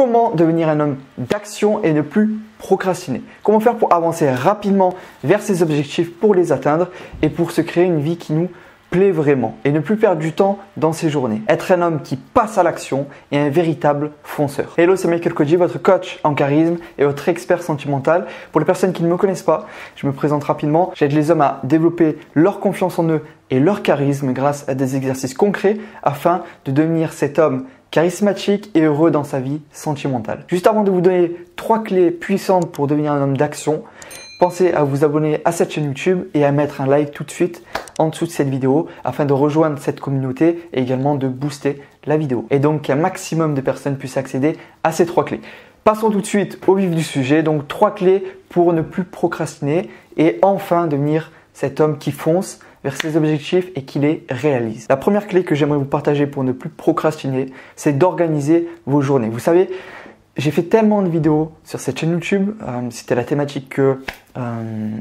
comment devenir un homme d'action et ne plus procrastiner. Comment faire pour avancer rapidement vers ses objectifs pour les atteindre et pour se créer une vie qui nous plaît vraiment et ne plus perdre du temps dans ses journées. Être un homme qui passe à l'action et un véritable fonceur. Hello, c'est Michael Koji, votre coach en charisme et votre expert sentimental. Pour les personnes qui ne me connaissent pas, je me présente rapidement. J'aide les hommes à développer leur confiance en eux et leur charisme grâce à des exercices concrets afin de devenir cet homme charismatique et heureux dans sa vie sentimentale. Juste avant de vous donner 3 clés puissantes pour devenir un homme d'action, pensez à vous abonner à cette chaîne YouTube et à mettre un like tout de suite en dessous de cette vidéo afin de rejoindre cette communauté et également de booster la vidéo. Et donc qu'un maximum de personnes puissent accéder à ces 3 clés. Passons tout de suite au vif du sujet. Donc 3 clés pour ne plus procrastiner et enfin devenir cet homme qui fonce vers ses objectifs et qui les réalise. La première clé que j'aimerais vous partager pour ne plus procrastiner, c'est d'organiser vos journées. Vous savez, j'ai fait tellement de vidéos sur cette chaîne YouTube, c'était la thématique que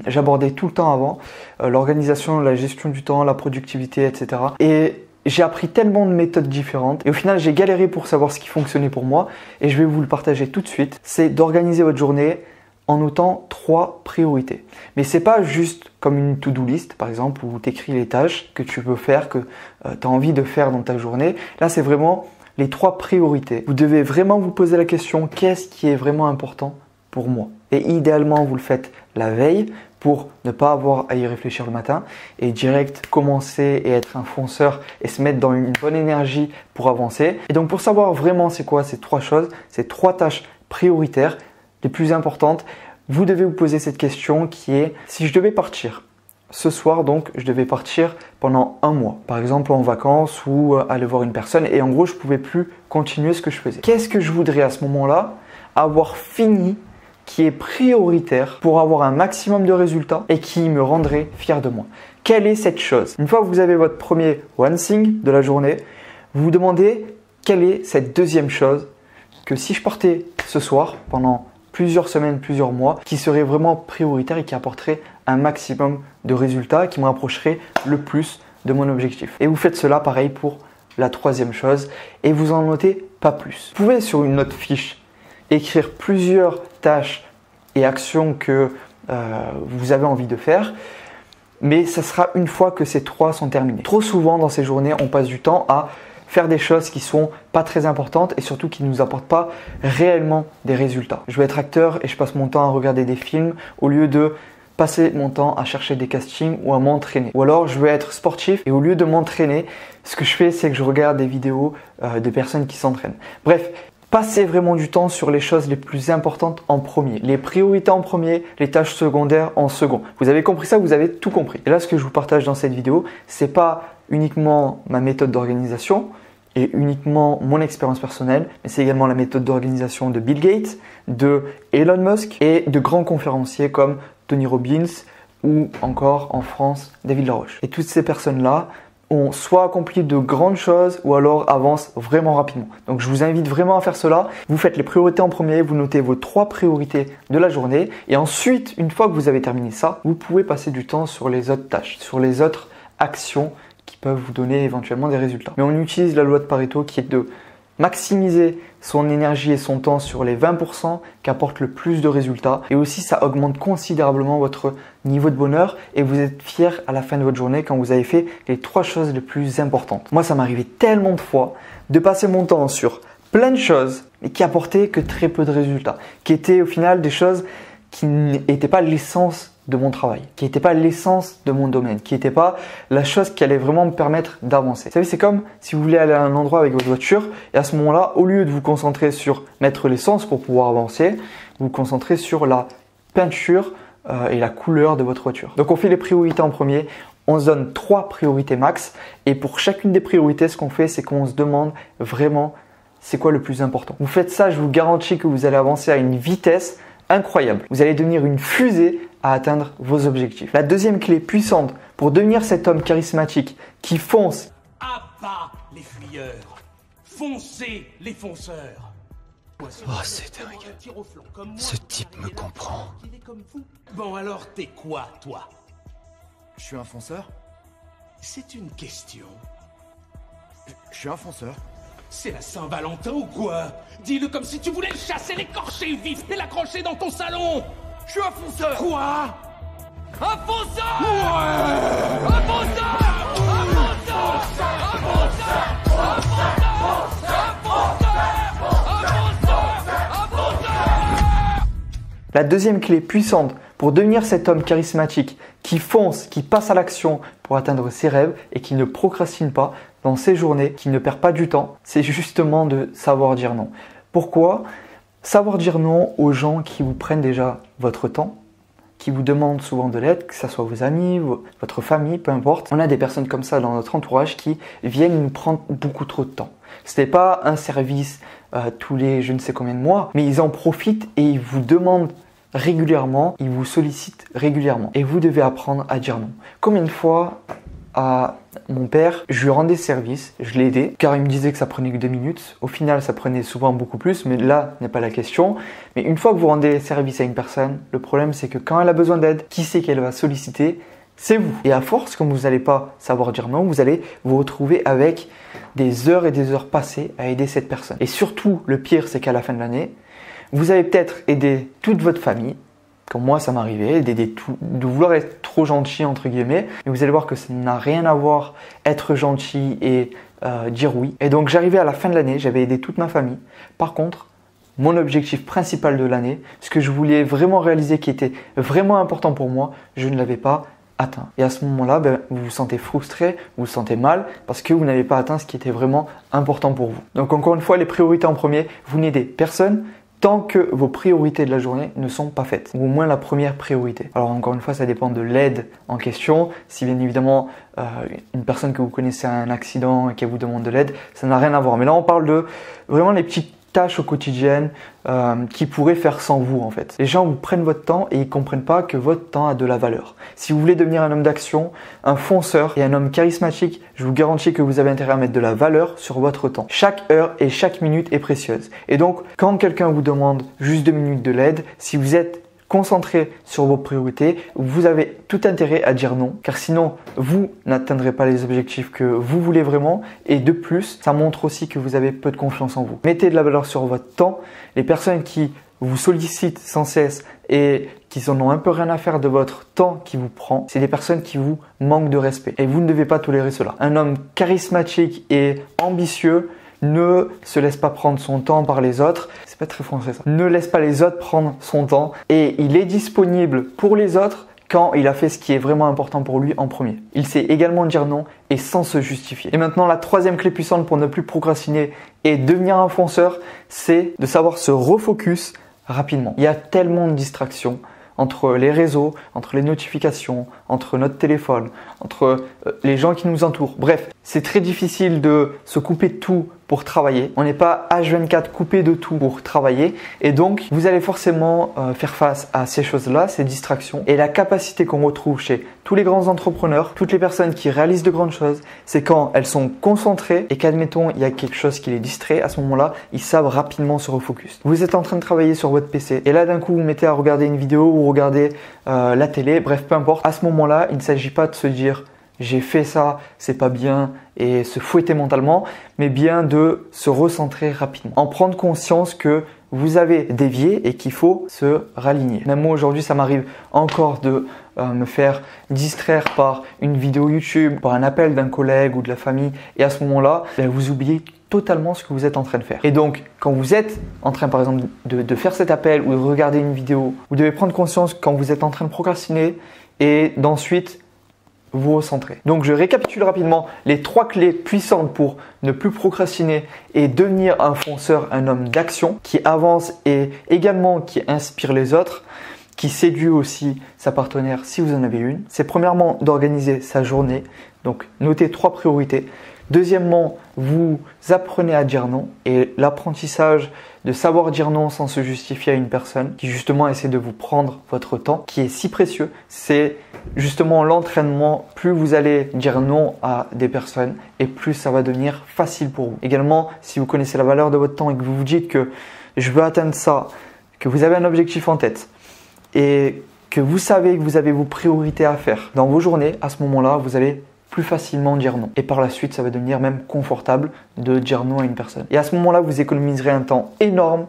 j'abordais tout le temps avant, l'organisation, la gestion du temps, la productivité, etc. Et j'ai appris tellement de méthodes différentes et au final j'ai galéré pour savoir ce qui fonctionnait pour moi et je vais vous le partager tout de suite. C'est d'organiser votre journée en notant 3 priorités. Mais c'est pas juste comme une to-do list par exemple où tu écris les tâches que tu veux faire, que tu as envie de faire dans ta journée. Là c'est vraiment les 3 priorités. Vous devez vraiment vous poser la question, qu'est-ce qui est vraiment important pour moi? Et idéalement, vous le faites la veille pour ne pas avoir à y réfléchir le matin et direct commencer et être un fonceur et se mettre dans une bonne énergie pour avancer. Et donc pour savoir vraiment c'est quoi ces 3 choses, ces 3 tâches prioritaires les plus importantes, vous devez vous poser cette question qui est, si je devais partir ce soir, donc, je devais partir pendant un mois, par exemple en vacances ou aller voir une personne et en gros, je ne pouvais plus continuer ce que je faisais. Qu'est-ce que je voudrais à ce moment-là avoir fini qui est prioritaire pour avoir un maximum de résultats et qui me rendrait fier de moi? Quelle est cette chose? Une fois que vous avez votre premier one thing de la journée, vous vous demandez quelle est cette deuxième chose que si je partais ce soir pendant plusieurs semaines, plusieurs mois, qui serait vraiment prioritaire et qui apporterait un maximum de résultats, qui me rapprocherait le plus de mon objectif. Et vous faites cela pareil pour la 3e chose et vous en notez pas plus. Vous pouvez sur une note fiche écrire plusieurs tâches et actions que vous avez envie de faire, mais ça sera une fois que ces 3 sont terminés. Trop souvent dans ces journées, on passe du temps à faire des choses qui sont pas très importantes et surtout qui ne nous apportent pas réellement des résultats. Je veux être acteur et je passe mon temps à regarder des films au lieu de passer mon temps à chercher des castings ou à m'entraîner. Ou alors je veux être sportif et au lieu de m'entraîner, ce que je fais c'est que je regarde des vidéos de personnes qui s'entraînent. Bref, passez vraiment du temps sur les choses les plus importantes en premier. Les priorités en premier, les tâches secondaires en second. Vous avez compris ça, vous avez tout compris. Et là, ce que je vous partage dans cette vidéo, c'est pas uniquement ma méthode d'organisation et uniquement mon expérience personnelle, mais c'est également la méthode d'organisation de Bill Gates, de Elon Musk et de grands conférenciers comme Tony Robbins ou encore en France, David Laroche. Et toutes ces personnes-là ont soit accompli de grandes choses ou alors avancent vraiment rapidement. Donc je vous invite vraiment à faire cela. Vous faites les priorités en premier, vous notez vos 3 priorités de la journée et ensuite, une fois que vous avez terminé ça, vous pouvez passer du temps sur les autres tâches, sur les autres actions qui peuvent vous donner éventuellement des résultats. Mais on utilise la loi de Pareto qui est de maximiser son énergie et son temps sur les 20% qui apportent le plus de résultats. Et aussi, ça augmente considérablement votre niveau de bonheur et vous êtes fier à la fin de votre journée quand vous avez fait les 3 choses les plus importantes. Moi, ça m'est arrivé tellement de fois de passer mon temps sur plein de choses mais qui apportaient que très peu de résultats, qui étaient au final des choses qui n'étaient pas l'essence de mon travail, qui n'était pas l'essence de mon domaine, qui n'était pas la chose qui allait vraiment me permettre d'avancer. Vous savez, c'est comme si vous voulez aller à un endroit avec votre voiture et à ce moment-là, au lieu de vous concentrer sur mettre l'essence pour pouvoir avancer, vous vous concentrez sur la peinture et la couleur de votre voiture. Donc on fait les priorités en premier, on se donne 3 priorités max et pour chacune des priorités, ce qu'on fait, c'est qu'on se demande vraiment c'est quoi le plus important. Vous faites ça, je vous garantis que vous allez avancer à une vitesse incroyable. Vous allez devenir une fusée à atteindre vos objectifs. La deuxième clé puissante pour devenir cet homme charismatique qui fonce. À bas les fuyeurs, foncez les fonceurs. Oh, c'est dingue. Ce type me comprend. Bon alors, t'es quoi, toi? Je suis un fonceur? C'est une question. Je suis un fonceur. C'est la Saint-Valentin ou quoi? Dis-le comme si tu voulais le chasser, l'écorcher vif et l'accrocher dans ton salon. Je suis un fonceur. Quoi? Un fonceur. Ouais. Un fonceur. Un fonceur. Un fonceur. Un fonceur. La deuxième clé puissante pour devenir cet homme charismatique qui fonce, qui passe à l'action pour atteindre ses rêves et qui ne procrastine pas dans ses journées, qui ne perd pas du temps, c'est justement de savoir dire non. Pourquoi? Savoir dire non aux gens qui vous prennent déjà votre temps, qui vous demandent souvent de l'aide, que ce soit vos amis, votre famille, peu importe. On a des personnes comme ça dans notre entourage qui viennent nous prendre beaucoup trop de temps. Ce n'est pas un service tous les je ne sais combien de mois, mais ils en profitent et ils vous demandent régulièrement, ils vous sollicitent régulièrement. Et vous devez apprendre à dire non. Combien de fois à mon père, je lui rendais service, je l'ai aidé, car il me disait que ça prenait que 2 minutes. Au final, ça prenait souvent beaucoup plus, mais là n'est pas la question. Mais une fois que vous rendez service à une personne, le problème c'est que quand elle a besoin d'aide, qui c'est qu'elle va solliciter? C'est vous. Et à force, comme vous n'allez pas savoir dire non, vous allez vous retrouver avec des heures et des heures passées à aider cette personne. Et surtout, le pire, c'est qu'à la fin de l'année, vous allez peut-être aider toute votre famille, comme moi ça m'arrivait, de vouloir être trop gentil entre guillemets, mais vous allez voir que ça n'a rien à voir être gentil et dire oui. Et donc j'arrivais à la fin de l'année, j'avais aidé toute ma famille. Par contre, mon objectif principal de l'année, ce que je voulais vraiment réaliser qui était vraiment important pour moi, je ne l'avais pas atteint. Et à ce moment-là, vous vous sentez frustré, vous vous sentez mal parce que vous n'avez pas atteint ce qui était vraiment important pour vous. Donc encore une fois, les priorités en premier, vous n'aidez personne tant que vos priorités de la journée ne sont pas faites, ou au moins la première priorité. Alors encore une fois, ça dépend de l'aide en question. Si bien évidemment, une personne que vous connaissez a un accident et qu'elle vous demande de l'aide, ça n'a rien à voir. Mais là, on parle de vraiment les petites tâches au quotidien qui pourraient faire sans vous en fait. Les gens vous prennent votre temps et ils ne comprennent pas que votre temps a de la valeur. Si vous voulez devenir un homme d'action, un fonceur et un homme charismatique, je vous garantis que vous avez intérêt à mettre de la valeur sur votre temps. Chaque heure et chaque minute est précieuse. Et donc, quand quelqu'un vous demande juste 2 minutes de l'aide, si vous êtes concentré sur vos priorités, vous avez tout intérêt à dire non, car sinon vous n'atteindrez pas les objectifs que vous voulez vraiment, et de plus, ça montre aussi que vous avez peu de confiance en vous. Mettez de la valeur sur votre temps. Les personnes qui vous sollicitent sans cesse et qui en ont un peu rien à faire de votre temps qui vous prend, c'est des personnes qui vous manquent de respect, et vous ne devez pas tolérer cela. Un homme charismatique et ambitieux ne se laisse pas prendre son temps par les autres. C'est pas très français ça. Ne laisse pas les autres prendre son temps et il est disponible pour les autres quand il a fait ce qui est vraiment important pour lui en premier. Il sait également dire non et sans se justifier. Et maintenant, la troisième clé puissante pour ne plus procrastiner et devenir un fonceur, c'est de savoir se refocus rapidement. Il y a tellement de distractions entre les réseaux, entre les notifications, entre notre téléphone, entre les gens qui nous entourent. Bref, c'est très difficile de se couper de tout pour travailler. On n'est pas H24 coupé de tout pour travailler. Et donc, vous allez forcément faire face à ces choses-là, ces distractions. Et la capacité qu'on retrouve chez tous les grands entrepreneurs, toutes les personnes qui réalisent de grandes choses, c'est quand elles sont concentrées et qu'admettons, il y a quelque chose qui les distrait. À ce moment-là, ils savent rapidement se refocus. Vous êtes en train de travailler sur votre PC et là, d'un coup, vous mettez à regarder une vidéo ou regarder la télé. Bref, peu importe. À ce moment-là, il ne s'agit pas de se dire j'ai fait ça, c'est pas bien et se fouetter mentalement, mais bien de se recentrer rapidement. En prendre conscience que vous avez dévié et qu'il faut se raligner. Même moi aujourd'hui, ça m'arrive encore de me faire distraire par une vidéo YouTube, par un appel d'un collègue ou de la famille, et à ce moment-là, vous oubliez totalement ce que vous êtes en train de faire. Et donc, quand vous êtes en train, par exemple, de faire cet appel ou de regarder une vidéo, vous devez prendre conscience quand vous êtes en train de procrastiner et d'ensuite vous recentrer. Donc je récapitule rapidement les 3 clés puissantes pour ne plus procrastiner et devenir un fonceur, un homme d'action qui avance et également qui inspire les autres, qui séduit aussi sa partenaire si vous en avez une. C'est premièrement d'organiser sa journée, donc notez 3 priorités. Deuxièmement, vous apprenez à dire non et l'apprentissage de savoir dire non sans se justifier à une personne qui justement essaie de vous prendre votre temps, qui est si précieux, c'est justement l'entraînement. Plus vous allez dire non à des personnes et plus ça va devenir facile pour vous. Également, si vous connaissez la valeur de votre temps et que vous vous dites que je veux atteindre ça, que vous avez un objectif en tête et que vous savez que vous avez vos priorités à faire dans vos journées, à ce moment-là, vous allez plus facilement dire non. Et par la suite, ça va devenir même confortable de dire non à une personne. Et à ce moment-là, vous économiserez un temps énorme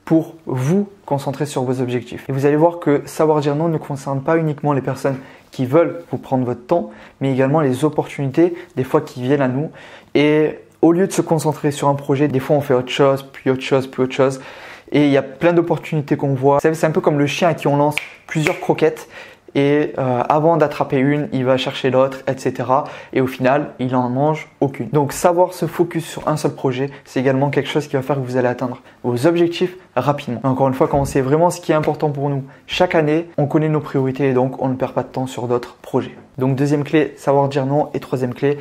pour vous concentrer sur vos objectifs. Et vous allez voir que savoir dire non ne concerne pas uniquement les personnes qui veulent vous prendre votre temps, mais également les opportunités, des fois qui viennent à nous. Et au lieu de se concentrer sur un projet, des fois on fait autre chose, puis autre chose, puis autre chose. Et il y a plein d'opportunités qu'on voit. Vous savez, c'est un peu comme le chien à qui on lance plusieurs croquettes. Et avant d'attraper une, il va chercher l'autre, etc. Et au final, il n'en mange aucune. Donc savoir se focus sur un seul projet, c'est également quelque chose qui va faire que vous allez atteindre vos objectifs rapidement. Encore une fois, quand on sait vraiment ce qui est important pour nous chaque année, on connaît nos priorités et donc on ne perd pas de temps sur d'autres projets. Donc deuxième clé, savoir dire non. Et troisième clé,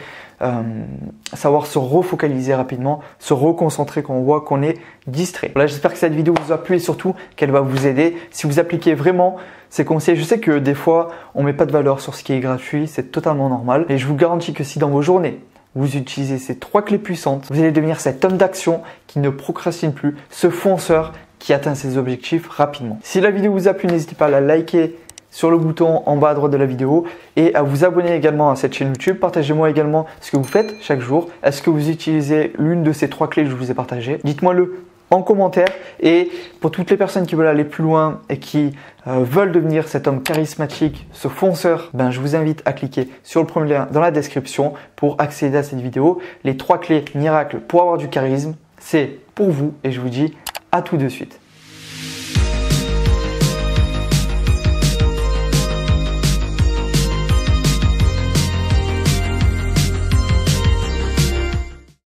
savoir se refocaliser rapidement, se reconcentrer quand on voit qu'on est distrait. Voilà, j'espère que cette vidéo vous a plu et surtout qu'elle va vous aider. Si vous appliquez vraiment ces conseils, je sais que des fois on met pas de valeur sur ce qui est gratuit, c'est totalement normal. Et je vous garantis que si dans vos journées vous utilisez ces 3 clés puissantes, vous allez devenir cet homme d'action qui ne procrastine plus, ce fonceur qui atteint ses objectifs rapidement. Si la vidéo vous a plu, n'hésitez pas à la liker sur le bouton en bas à droite de la vidéo et à vous abonner également à cette chaîne YouTube. Partagez-moi également ce que vous faites chaque jour. Est-ce que vous utilisez l'une de ces 3 clés que je vous ai partagées? Dites-moi-le en commentaire. Et pour toutes les personnes qui veulent aller plus loin et qui veulent devenir cet homme charismatique, ce fonceur, je vous invite à cliquer sur le premier lien dans la description pour accéder à cette vidéo. Les 3 clés miracles pour avoir du charisme, c'est pour vous et je vous dis à tout de suite.